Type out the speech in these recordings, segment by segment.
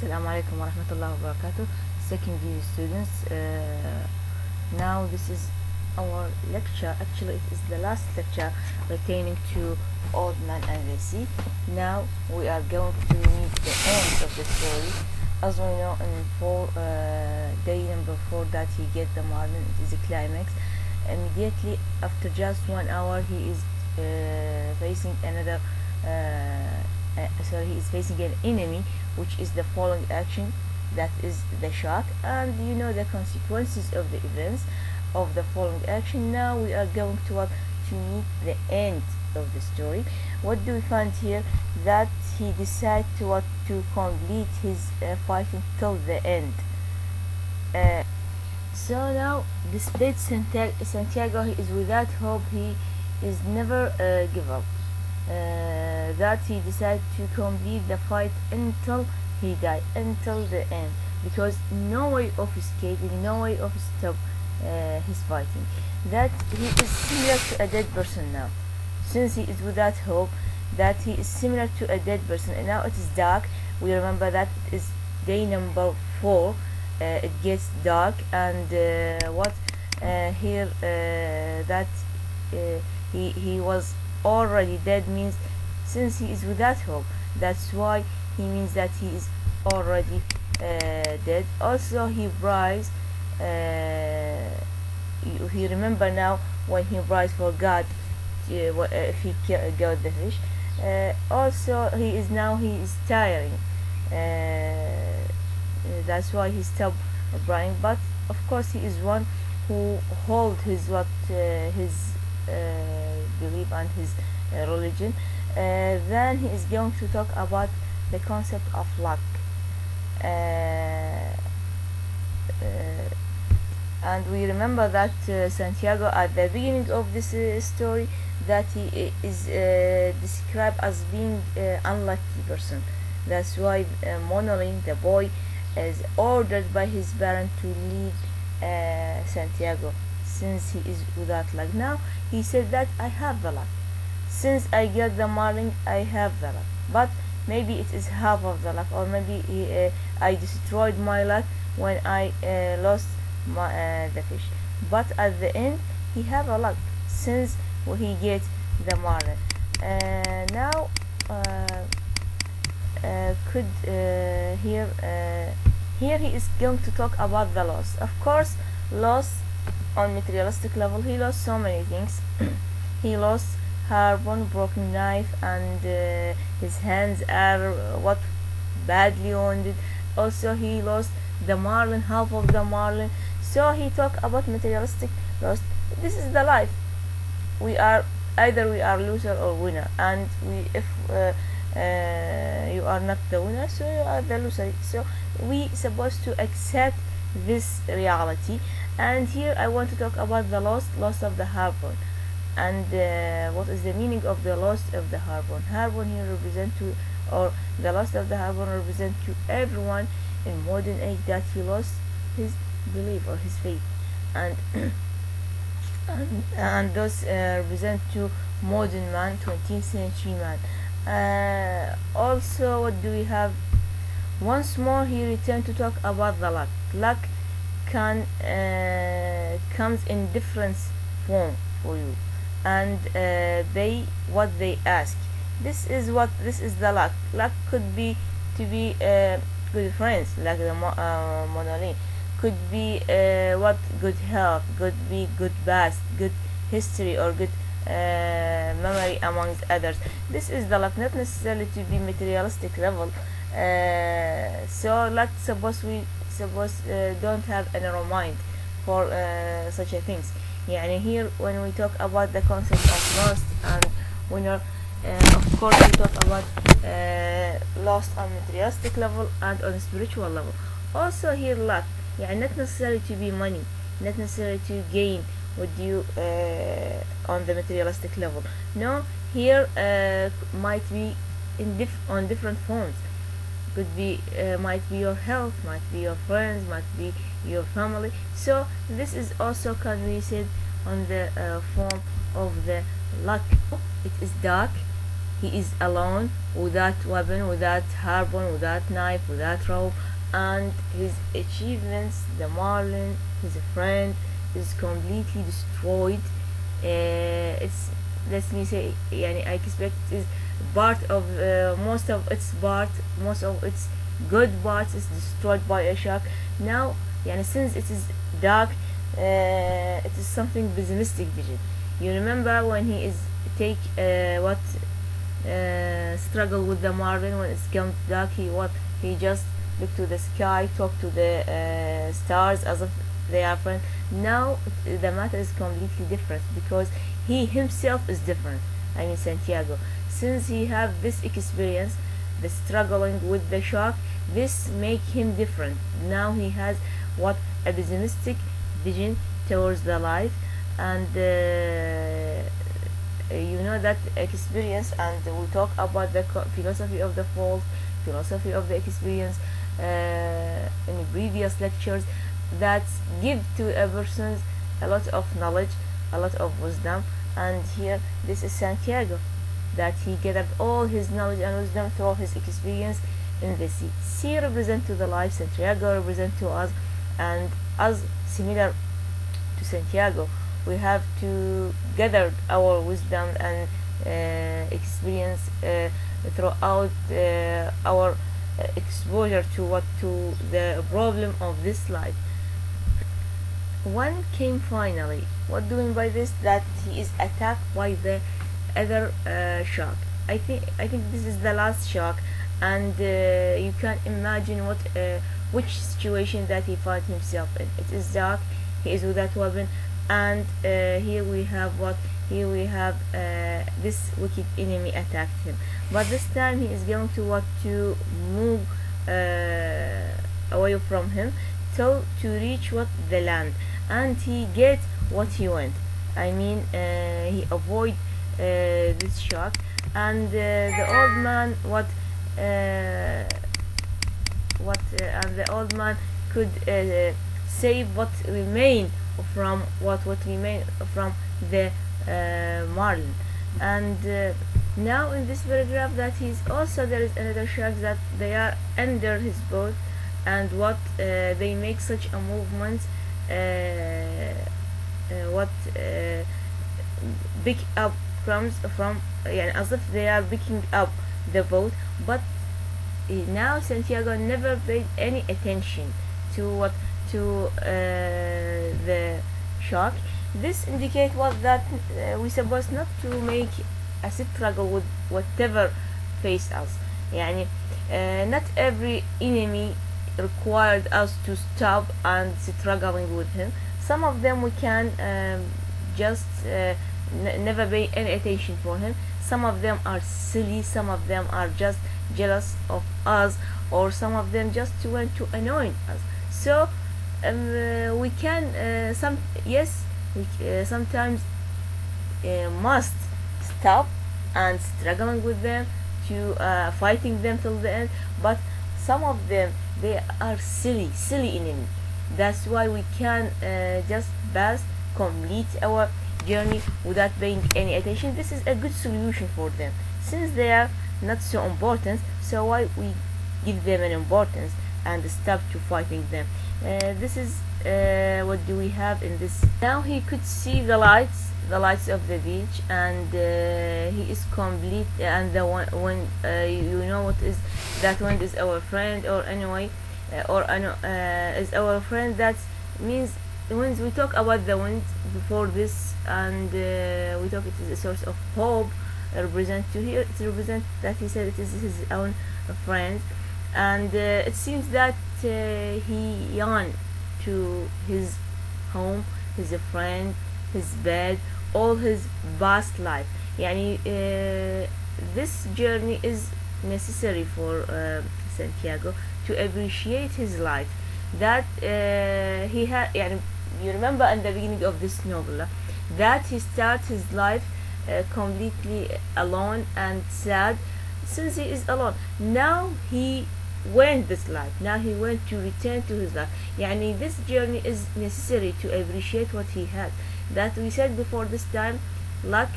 Assalamu alaikum wa rahmatullahi wa barakatuh. Second year students, now this is our lecture. Actually, it is the last lecture pertaining to Old Man and the Sea. Now we are going to meet the end of the story. As we know, in day number 4 that he get the marlin, it is a climax. Immediately after just 1 hour, he is facing another he is facing an enemy, which is the following action, that is the shark, and you know the consequences of the events of the following action. Now we are going to meet the end of the story. What do we find here? That he decides to complete his fighting till the end. So now, despite Santiago, he is without hope. He is never give up. That he decided to complete the fight until he died, until the end, because no way of escaping, no way of stop his fighting. That he is similar to a dead person now, since he is without hope. That he is similar to a dead person, and now it is dark. We remember that it is day number 4. It gets dark, and here that he was already dead means, since he is without hope, that's why he means that he is already dead. Also he rise, he remember now when he rise for God, if he got the fish. Also he is tiring, that's why he stopped crying. But of course he is one who hold his belief and his religion. Then he is going to talk about the concept of luck. And we remember that Santiago at the beginning of this story, that he is described as being unlucky person. That's why Monolin, the boy, is ordered by his parent to leave Santiago, since he is without luck. Now he said that I have the luck, since I get the marlin, I have the luck, but maybe it is half of the luck, or maybe I destroyed my luck when I lost the fish. But at the end he have a luck, since he gets the marlin. Now here he is going to talk about the loss. Of course, loss on materialistic level, he lost so many things. He lost harpoon, broken knife, and his hands are badly wounded. Also he lost the marlin, half of the marlin. So he talk about materialistic loss. This is the life. Either we are loser or winner, and if you are not the winner, so you are the loser. So we supposed to accept this reality. And here I want to talk about the loss of the harpoon, and what is the meaning of the loss of the harpoon. Harpoon here represent to, or the loss of the harpoon represent to everyone in modern age, that he lost his belief or his faith, and and those represent to modern man, 20th century man. Also, what do we have? Once more he returned to talk about the luck. Luck can comes in different form for you, and what they ask. This is the luck. Luck could be to be good friends, like the Monolin. Could be good health, could be good past, good history, or good memory, amongst others. This is the luck, not necessarily to be materialistic level. So luck we don't have in our mind for such a things. يعني here when we talk about the concept of lost and winner, of course we talk about lost on materialistic level and on spiritual level. Also here luck, يعني not necessarily to be money, not necessarily to gain with you on the materialistic level. No, here might be on different forms. Could be might be your health, might be your friends, might be your family. So this is also can be said on the form of the luck. It is dark, he is alone, without weapon, without harpoon, without knife, without rope, and his achievements, the marlin, his friend, is completely destroyed. It's, let me say, يعني I expect it is part of most of its good parts is destroyed by a shark. Now يعني since it is dark, it is something pessimistic vision. You remember when he is take what struggle with the marlin when it's come dark, he just look to the sky, talk to the stars as if they are friends. Now the matter is completely different because he himself is different. I mean Santiago, since he have this experience, the struggling with the shark, this make him different. Now he has what a pessimistic vision towards the life, and you know that experience, and we talk about the philosophy of the fault, philosophy of the experience in previous lectures, that give to a person a lot of knowledge, a lot of wisdom. And here this is Santiago, that he gathered all his knowledge and wisdom through his experience in the sea. Sea represent to the life, Santiago represent to us, and us similar to Santiago, we have to gather our wisdom and experience throughout our exposure to the problem of this life. One came finally. What doing by this? That he is attacked by the other shark. I think this is the last shark, and you can imagine which situation that he found himself in. It is dark. He is without weapon, and here we have what? Here we have this wicked enemy attacked him. But this time he is going to move away from him, so to reach the land, and he get what he want. I mean he avoid this shark, and the old man and the old man could save what remain from the marlin. And now in this paragraph that there is another shark that they are under his boat, and they make such a movement, pick up crumbs from, as if they are picking up the boat. But now Santiago never paid any attention to the shark. This indicates that we supposed not to make a struggle with whatever face us. Not every enemy required us to stop and struggling with him. Some of them we can just never pay any attention for him. Some of them are silly, some of them are just jealous of us, or some of them just want to annoy us. So we can sometimes must stop and struggling with them, to fighting them till the end. But some of them, they are silly enemy. That's why we can just complete our journey without paying any attention. This is a good solution for them, since they are not so important. So why we give them an importance and stop to fighting them? This is what do we have in this. Now he could see the lights of the beach, and he is complete. And the one when you know what is that wind is our friend, or anyway, is our friend. That means when we talk about the wind before this, and we talk, it is a source of hope. Represent to here, it represents that he said it is his own friend, and it seems that he yearned to his home, his friend, his bed, all his past life. This journey is necessary for Santiago to appreciate his life that he had. You remember in the beginning of this novel that he starts his life completely alone and sad, since he is alone. Now he went this life. Now he went to return to his life. This journey is necessary to appreciate what he had. That we said before this time, luck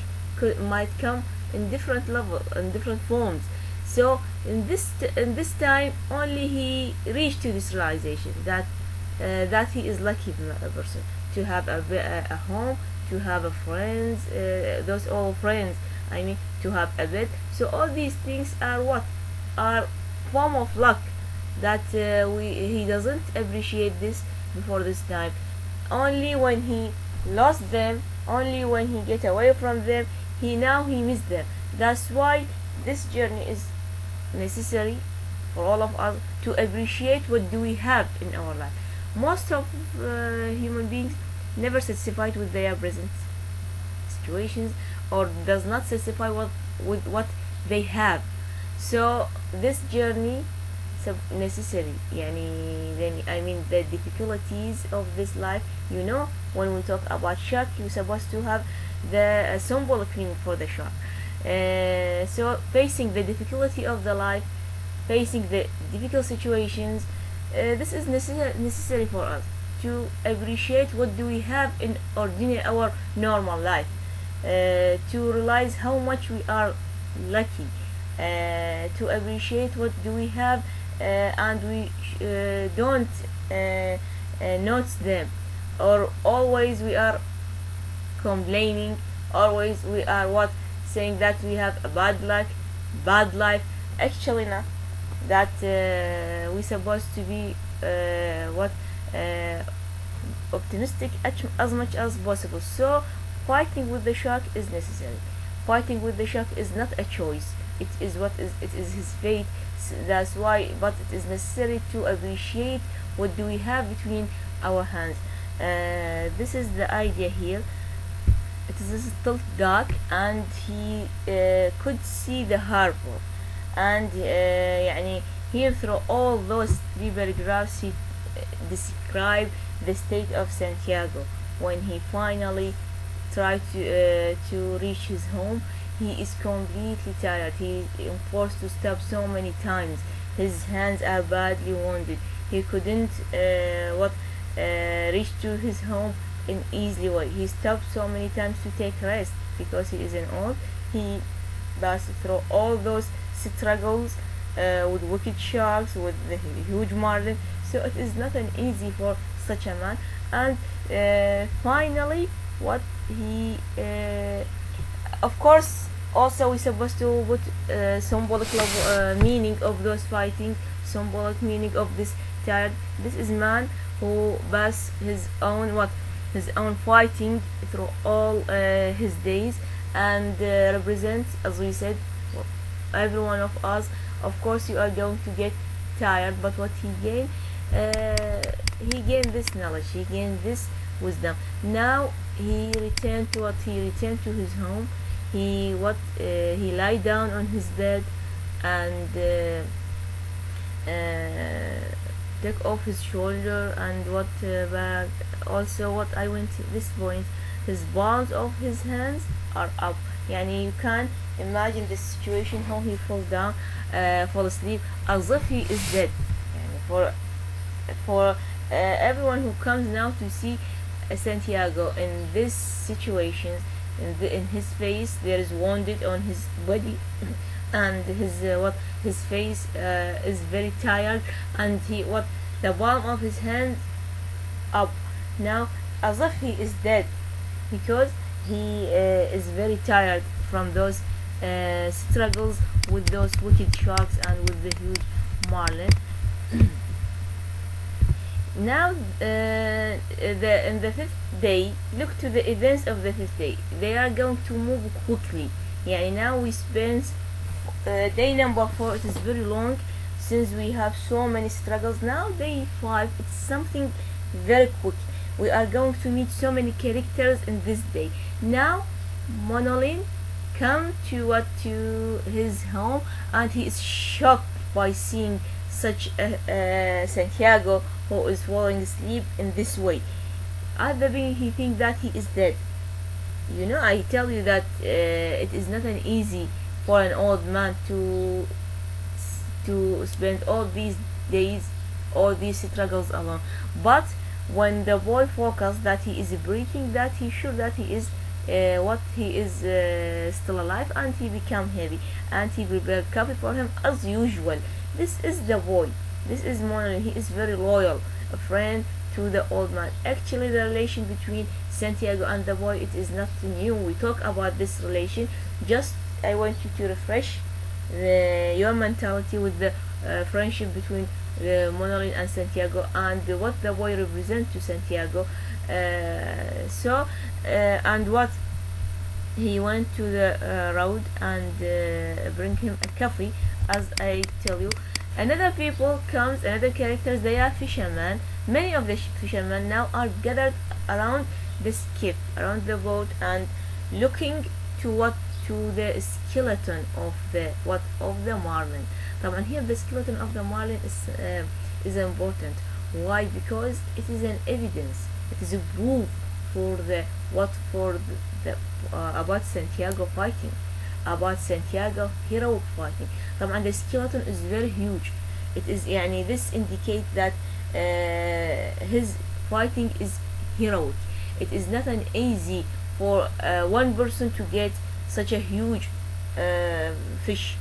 might come in different level, in different forms. So in this time only he reached to this realization that that he is lucky person to have a home, to have a friends, those all friends, I mean, to have a bed. So all these things are what are form of luck that he doesn't appreciate this before this time. Only when he lost them, only when he get away from them, he missed them. That's why this journey is necessary for all of us to appreciate what do we have in our life. Most of human beings never satisfied with their present situations, or does not satisfy with what they have. So this journey necessary. I mean the difficulties of this life. When we talk about shark, you're supposed to have the symbolic meaning for the shark. So facing the difficulty of the life, facing the difficult situations, this is necessary for us to appreciate what do we have in our normal life, to realize how much we are lucky, to appreciate what do we have, and we don't notice them, or always we are complaining, always we are what saying that we have a bad luck, bad life. Actually not that. We supposed to be what optimistic as much as possible. So fighting with the shark is necessary. Fighting with the shark is not a choice, it is his fate. That's why, but it is necessary to appreciate what do we have between our hands. This is the idea here. It is still dark, and he could see the harbor, and here through all those three paragraphs he described the state of Santiago when he finally tried to reach his home. He is completely tired. He is forced to stop so many times. His hands are badly wounded. He couldn't reach to his home in easy way. He stopped so many times to take rest because he is an old. He passed through all those struggles with wicked sharks, with the huge marlin. So it is not an easy for such a man. And finally, what he of course, also we're supposed to put symbolic meaning of those fighting, symbolic meaning of this tired. This is man who passed his own fighting through all his days, and represents, as we said, every one of us. Of course, you are going to get tired, but what he gained this knowledge, he gained this wisdom. Now he returned to his home. He lied down on his bed and took off his shoulder, and but also what I went to this point, his palms of his hands are up. You can imagine the situation how he fall asleep as if he is dead. For everyone who comes now to see Santiago in this situation, in his face there is wounded on his body, and his face is very tired, and the palm of his hand up now as if he is dead, because he is very tired from those struggles with those wicked sharks and with the huge marlin. Now in the fifth day, look to the events of the fifth day. They are going to move quickly. Now we spend day number 4. It is very long since we have so many struggles. Now day 5, it's something very quick. We are going to meet so many characters in this day. Now Monolin come to his home, and he is shocked by seeing such a Santiago who is falling asleep in this way. At the beginning he thinks that he is dead. I tell you that it is not an easy for an old man to spend all these days, all these struggles alone. But when the boy focuses that he is breathing, that he sure that he is what he is still alive, and he become heavy, and he prepared coffee for him as usual. This is the boy. This is Monolin. He is very loyal, a friend to the old man. Actually, the relation between Santiago and the boy, it is not new. We talk about this relation. Just I want you to refresh your mentality with the friendship between Monolin and Santiago, and what the boy represents to Santiago. And what he went to the road and bring him a coffee, as I tell you. Another people comes, another characters, they are fishermen. Many of the fishermen now are gathered around the skiff, around the boat, and looking to what, to the skeleton of the marlin. طبعا here the skeleton of the marlin is important. Why? Because it is an evidence, it is a proof for the about Santiago fighting, about Santiago heroic fighting. طبعا the skeleton is very huge. It is يعني this indicate that his fighting is heroic. It is not an easy for one person to get such a huge fish.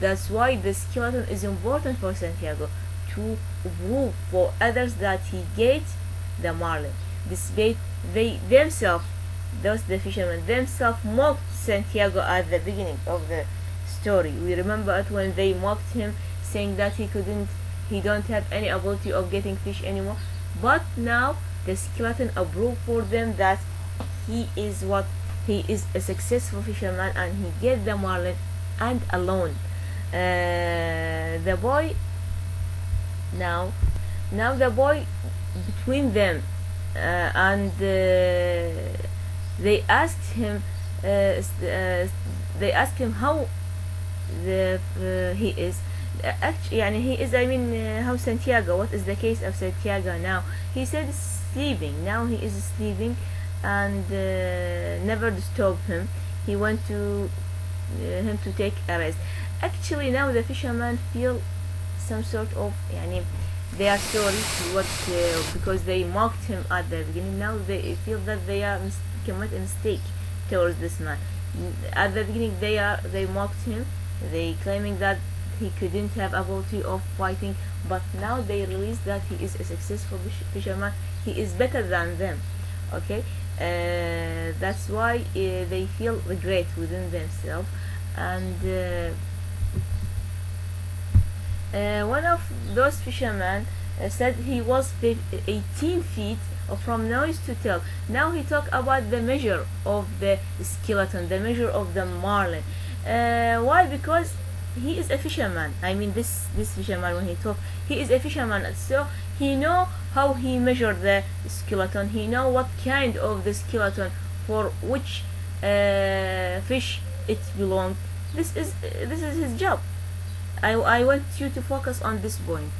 That's why the skeleton is important for Santiago, to prove for others that he gets the marlin. Despite they themselves, those the fishermen themselves, mocked Santiago at the beginning of the story. We remember it when they mocked him, saying that he don't have any ability of getting fish anymore. But now the skeleton approved for them that he is a successful fisherman, and he gets the marlin and alone. The boy now the boy between them, and they asked him how he is. Actually, he is, how Santiago, what is the case of Santiago now? He said sleeping. Now he is sleeping, and never disturb him. He went to him to take a rest. Actually, now the fishermen feel some sort of they are sorry because they mocked him at the beginning. Now they feel that they are commit a mistake towards this man. At the beginning they mocked him, they claiming that he couldn't have ability of fighting, but now they realize that he is a successful fisherman. He is better than them. Okay, that's why they feel regret within themselves. And one of those fishermen said he was 18 feet from nose to tail. Now he talked about the measure of the skeleton, the measure of the marlin. Why? Because he is a fisherman. This fisherman, when he talk, he is a fisherman, so he know how he measure the skeleton. He know what kind of the skeleton for which fish it belongs. This is his job. I want you to focus on this point.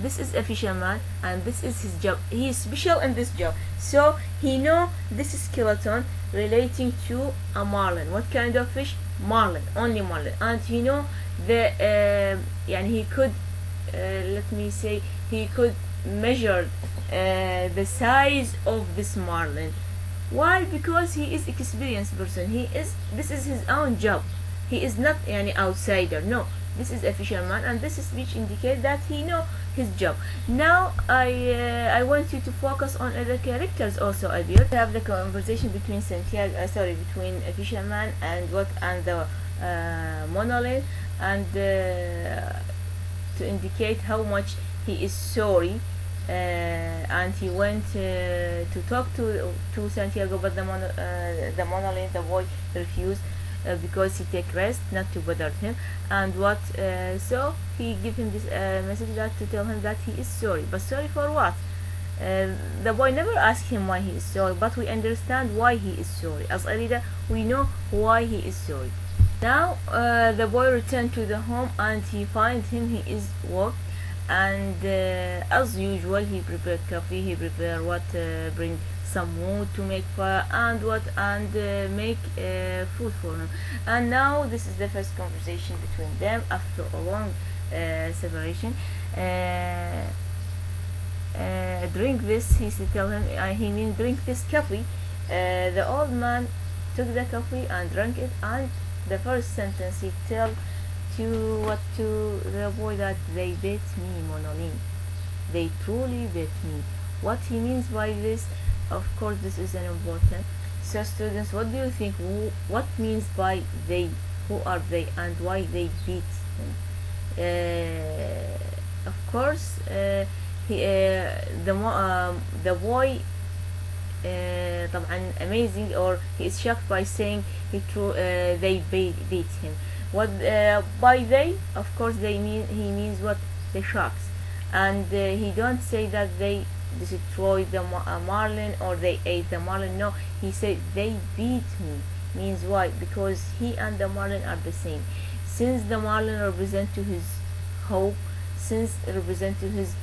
This is a fisherman, and this is his job. He is special in this job, so he know this skeleton relating to a marlin. What kind of fish? Marlin, only marlin. And he know the he could let me say, he could measure the size of this marlin. Why? Because he is experienced person. This is his own job. He is not any outsider. No, this is a fisherman, and this is which indicate that he know his job. Now I want you to focus on other characters also. I will have the conversation between between a fisherman and the monolith, and to indicate how much he is sorry. And he went to talk to Santiago, but the monolith, the boy, refused. Because he take rest, not to bother him, and so he give him this message to tell him that he is sorry. But sorry for what? The boy never asked him why he is sorry, but we understand why he is sorry. As a reader, we know why he is sorry. Now the boy returned to the home, and he find him, he is work, and as usual he prepared coffee, he prepared bring some wood to make fire, and make food for him. And now this is the first conversation between them after a long separation. Drink this, he said, tell him, he mean drink this coffee, The old man took the coffee and drank it, and the first sentence he tell to the boy that they bet me, Monolin. They truly bet me. What he means by this, of course, this is an important. So, students, what do you think? What means by they? Who are they, and why they beat him? Of course, the boy طبعا amazing, or he is shocked by saying they beat him. What by they, of course, he means what, the sharks, and he don't say that they destroyed the marlin or they ate the marlin. No, he said they beat me. Means why? Because he and the marlin are the same. Since the marlin represent to his hope, since represent to his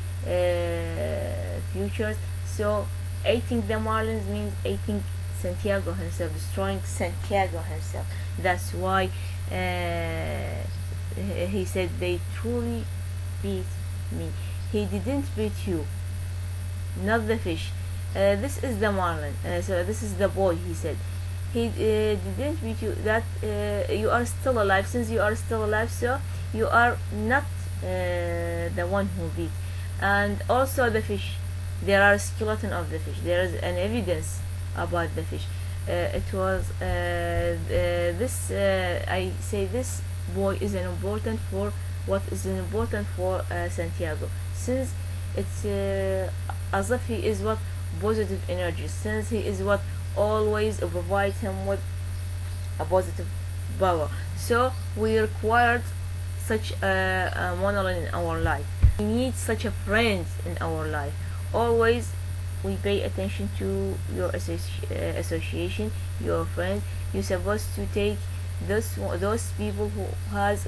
futures, so eating the marlins means eating Santiago himself, destroying Santiago himself. That's why he said they truly beat me. He didn't beat you, not the fish. This is the marlin. So this is the boy. He said he didn't beat you. That you are still alive. Since you are still alive, so you are not the one who beat. And also the fish. There are skeleton of the fish. There is an evidence about the fish. It was this. I say this boy is an important for what is important for Santiago, since it's as if he is what positive energy, since he is what always provide him with a positive power. So we required such a monolith in our life. We need such a friend in our life. Always we pay attention to your association, your friends. You're supposed to take those people who has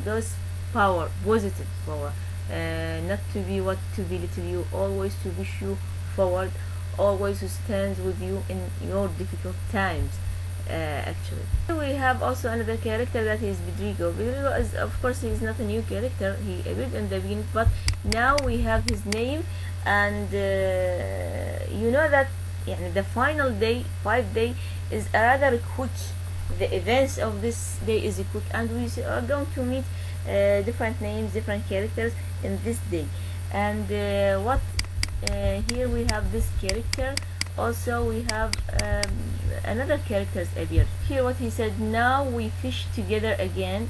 those power, positive power, not to be what to belittle you, always to push you forward, always to stand with you in your difficult times. Actually, we have also another character, that is Pedrigo. Pedrigo is, of course, he is not a new character. He appeared in the beginning, but now we have his name, and you know that the final day, 5 day, is rather quick. The events of this day is quick, and we are going to meet different names, different characters in this day. And here we have this character. Also we have another characters appeared here. What he said, now we fish together again.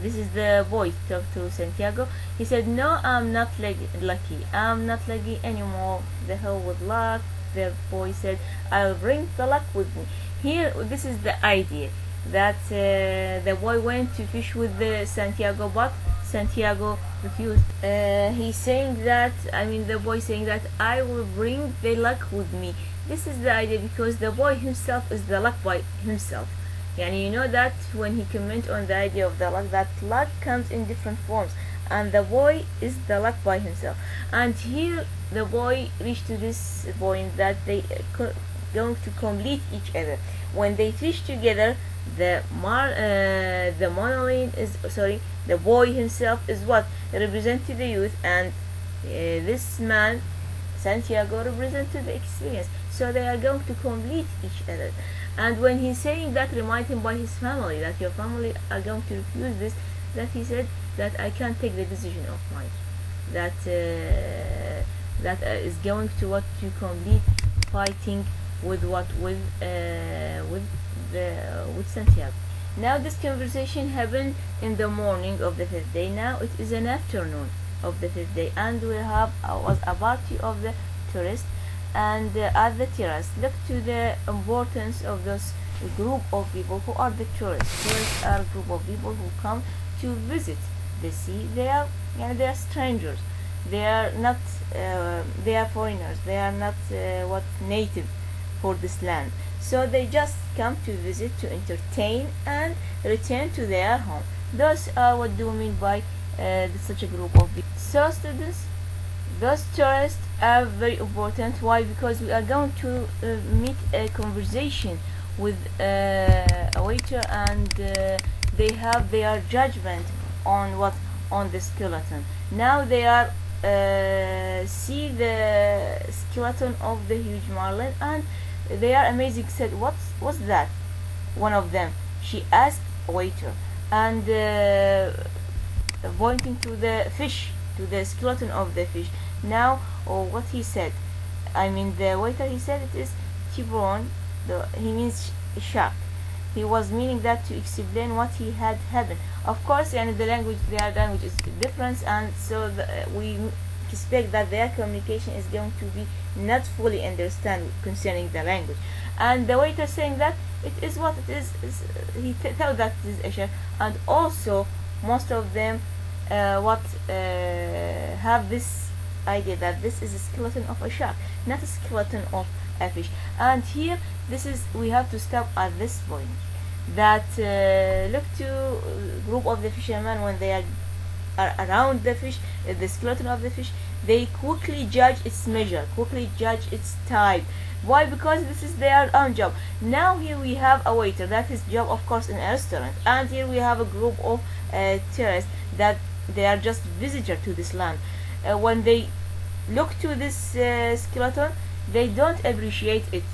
This is the boy talk to Santiago. He said, no, I'm not lucky. I'm not lucky anymore. The hell with luck. The boy said, I'll bring the luck with me. Here, this is the idea that the boy went to fish with the Santiago, but Santiago refused. He's saying that, the boy saying that I will bring the luck with me. This is the idea, because the boy himself is the luck by himself. You know that when he comment on the idea of the luck, that luck comes in different forms, and the boy is the luck by himself. And here the boy reached to this point that they going to complete each other. When they fish together, the monolith is the boy himself is what represented the youth, and this man Santiago represented the experience. So they are going to complete each other. And when he's saying that, remind him by his family, that your family are going to refuse this, that he said that I can't take the decision of mine, that is going to what to complete fighting with Santiago. Now this conversation happened in the morning of the 5th day. Now it is an afternoon of the 5th day, and we have was a party of the tourists, and at the terrace. Look to the importance of this group of people who are the tourists. Tourists are a group of people who come to visit the sea. They are strangers. They are not they are foreigners. They are not native for this land. So they just come to visit, to entertain, and return to their home. Those are what do we mean by such a group of people. So students, those tourists are very important. Why? Because we are going to meet a conversation with a waiter, and they have their judgment on the skeleton. Now they are see the skeleton of the huge marlin, and they are amazing. Said, what's that? One of them, she asked a waiter, and pointing to the fish, to the skeleton of the fish. Now, what he said, I mean the waiter, he said it is Tiburon. He means shark. He was meaning that to explain what he had happened. Of course, and the language, their language is different, and so we expect that their communication is going to be not fully understand concerning the language. And the waiter saying that it is what it is he thought that it is a shark, and also most of them have this idea that this is a skeleton of a shark, not a skeleton of a fish. And here, this is, we have to stop at this point, that look to group of the fishermen when they are around the fish, the skeleton of the fish, they quickly judge its measure, quickly judge its type. Why? Because this is their own job. Now here we have a waiter, that his job of course in a restaurant, and here we have a group of tourists that they are just visitor to this land. When they look to this skeleton, they don't appreciate it,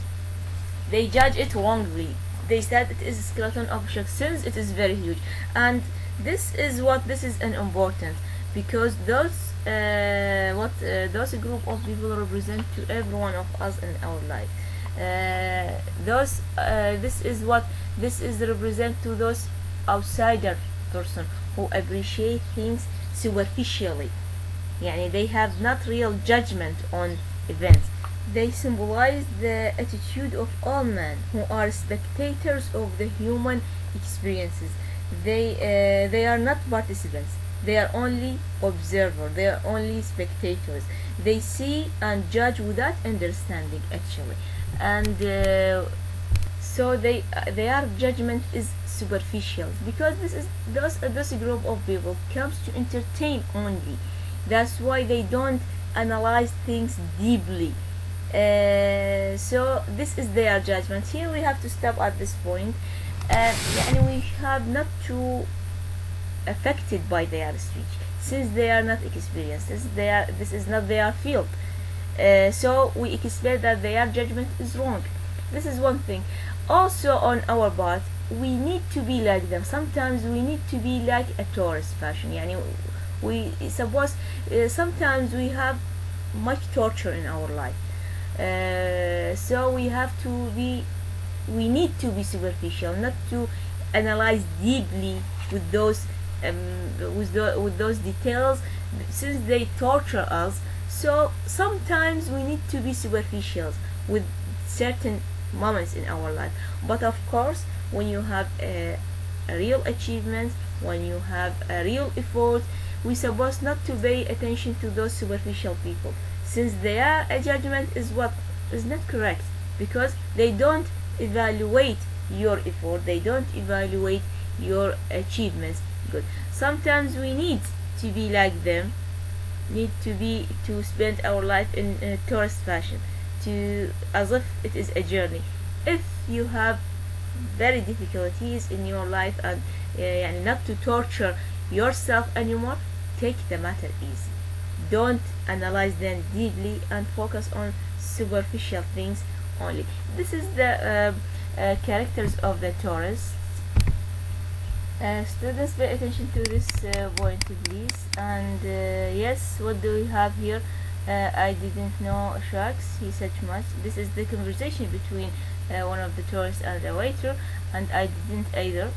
they judge it wrongly. They said it is a skeleton of a shark since it is very huge. And this is an important, because those those group of people represent to every one of us in our life. This is represent to those outsider person who appreciate things superficially. Yani they have not real judgment on events. They symbolize the attitude of all men who are spectators of the human experiences. They are not participants. They are only observers. They are only spectators. They see and judge without understanding actually, and so their judgment is superficial, because this is those group of people comes to entertain only. That's why they don't analyze things deeply. So this is their judgment. Here we have to stop at this point, and we have not to affected by their speech, since they are not experienced. This is not their field. So we expect that their judgment is wrong. This is one thing. Also on our part, we need to be like them. Sometimes we need to be like a tourist fashion. We suppose sometimes we have much torture in our life. So we need to be superficial, not to analyze deeply with those with those details, since they torture us. So sometimes we need to be superficial with certain moments in our life. But of course, when you have a real achievement, when you have a real effort, we supposed not to pay attention to those superficial people, since their judgment is not correct, because they don't evaluate your effort, they don't evaluate your achievements. Good. Sometimes we need to be like them, need to spend our life in a tourist fashion, as if it is a journey. If you have very difficulties in your life, and not to torture yourself anymore, take the matter easy. Don't analyze them deeply and focus on superficial things only. This is the characters of the tourists. Students, pay attention to this point please. And yes, what do we have here? I didn't know sharks, he said much. This is the conversation between one of the tourists and the waiter, and I didn't either.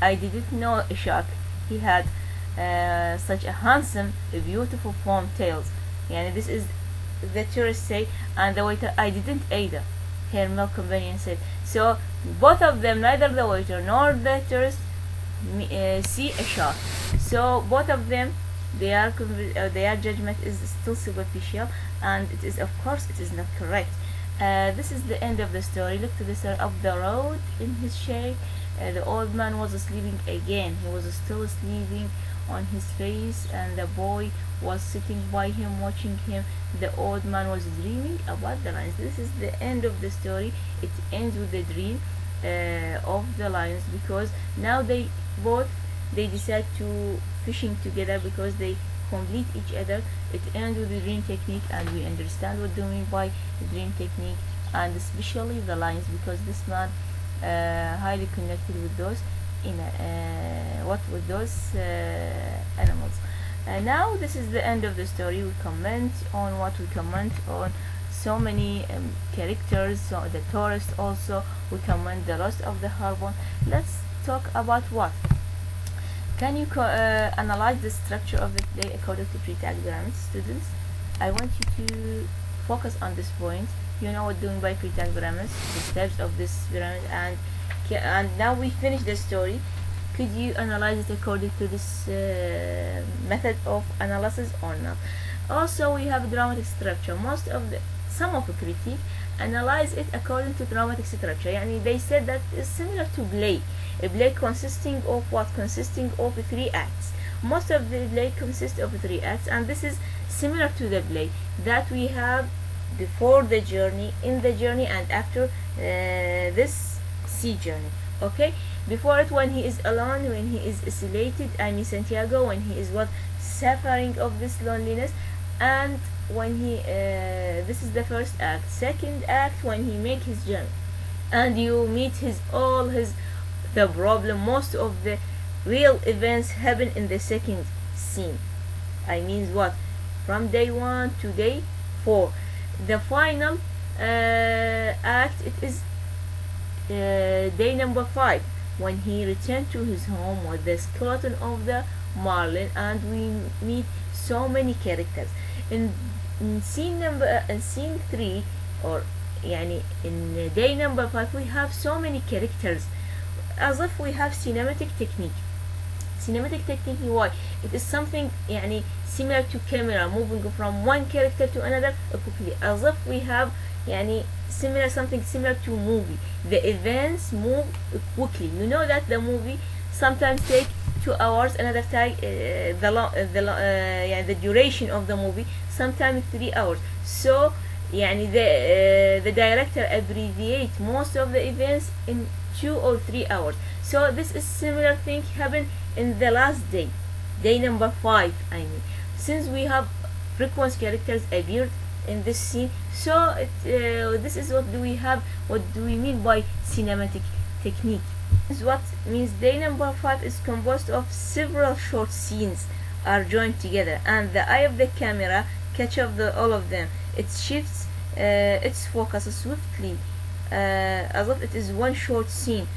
I didn't know a shark. He had such a handsome, beautiful form tails. This is the tourist say, and the waiter, I didn't either, her male companion said. So both of them, neither the waiter nor the tourist, see a shark. So both of them, their judgment is still superficial, and it is, of course, it is not correct. This is the end of the story. Look to the side up the road in his shade. The old man was sleeping again. He was still sleeping on his face, and the boy was sitting by him watching him. The old man was dreaming about the lions. This is the end of the story. It ends with the dream of the lions, because now they decide to fishing together, because they complete each other. It ends with the dream technique, and we understand what do we mean by the dream technique, and especially the lines, because this man highly connected with those in what with those animals. Now this is the end of the story. We comment on what we comment on so many characters. So the tourist also, we comment the loss of the harbor. Let's talk about what. Can you analyze the structure of the play according to tree diagrams, students? I want you to focus on this point. You know what doing by tree diagrams, the steps of this pyramid, and now we finish the story. Could you analyze it according to this method of analysis or not? Also, we have dramatic structure. Some of the critique analyze it according to dramatic structure. Yani they said that it's similar to play. A play consisting of what? Consisting of 3 acts. Most of the play consists of 3 acts, and this is similar to the play that we have before the journey, in the journey, and after this sea journey. Okay, before it, when he is alone, when he is isolated, I mean Santiago, when he is what, suffering of this loneliness, and when he this is the first act. Second act, when he make his journey, and you meet the problem. Most of the real events happen in the second scene. I mean what, from day 1 to day 4. The final act, it is day number 5, when he returned to his home with the skeleton of the marlin, and we meet so many characters in scene 3, or يعني in day number 5, we have so many characters, as if we have cinematic technique. Why? It is something يعني similar to camera moving from one character to another quickly, as if we have يعني something similar to movie. The events move quickly. You know that the movie sometimes take 2 hours, another time the duration of the movie sometimes 3 hours. So يعني the director abbreviate most of the events in 2 or 3 hours. So this is similar thing happened in the last day number 5. I mean, since we have frequent characters appeared in this scene, so this is what do we mean by cinematic technique. This is what means day number 5 is composed of several short scenes are joined together, and the eye of the camera catch up all of them. It shifts its focus swiftly, as if it is one short scene.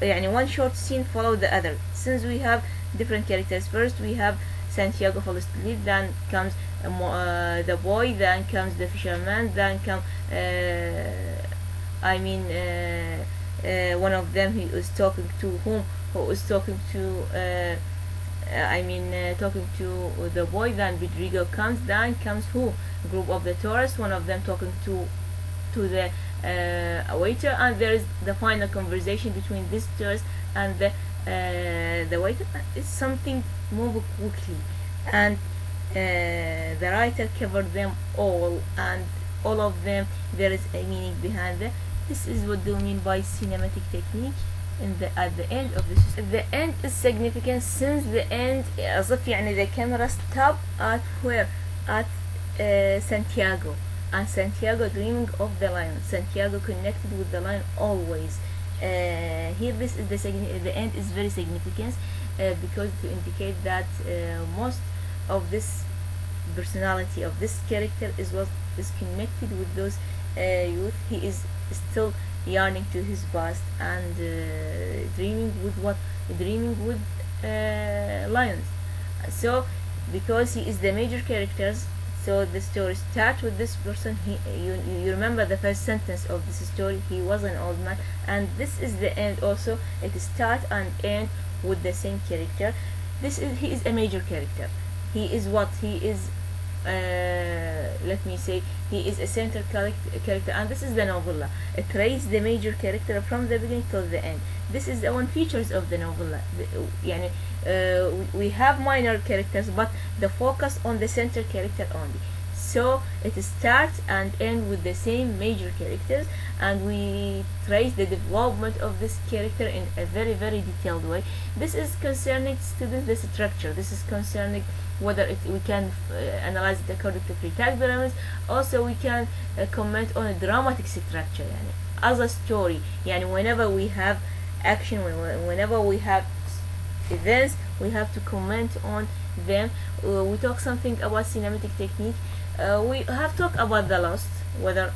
One short scene follow the other. Since we have different characters, first we have Santiago falls asleep, then comes the boy, then comes the fisherman, then comes one of them who is talking to talking to the boy. Then Rodrigo comes, then comes who, group of the tourists, one of them talking to the waiter, and there is the final conversation between this tourist and the waiter. It's something move quickly, and the writer covered them all, and all of them there is a meaning behind them. This is what do mean by cinematic technique. At the end of this, the end is significant, since the end as if the camera stop at where, at Santiago, and Santiago dreaming of the lion, Santiago connected with the lion always. Here this is the end is very significant, because to indicate that most of this personality of this character is what is connected with those youth. He is still yearning to his past, and dreaming with lions. So because he is the major characters, so the story starts with this person. You remember the first sentence of this story, he was an old man, and this is the end also. It starts and ends with the same character. He is a major character. He is let me say, he is a central character, and this is the novella. It traces the major character from the beginning till the end. This is the one features of the novella. We have minor characters, but the focus on the center character only. So it starts and ends with the same major characters, and we trace the development of this character in a very very detailed way. This is concerning students the structure. This is concerning whether we can analyze it according to Pythagoras. Also we can comment on a dramatic structure, يعني as a story. يعني whenever we have action, whenever we have events, we have to comment on them. We talk something about cinematic technique. We have talked about the lost, whether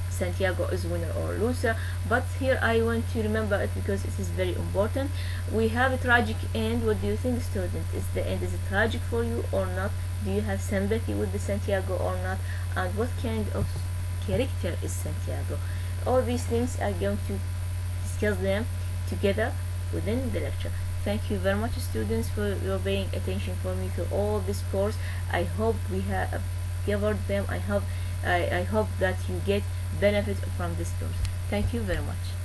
Santiago is winner or loser, but here I want to remember it because it is very important. We have a tragic end. What do you think, student? Is the end is it tragic for you or not? Do you have sympathy with the Santiago or not? And what kind of character is Santiago? All these things are going to discuss them together within the lecture. Thank you very much, students, for your paying attention for me to all this course. I hope we have covered them. I hope that you get benefit from this course. Thank you very much.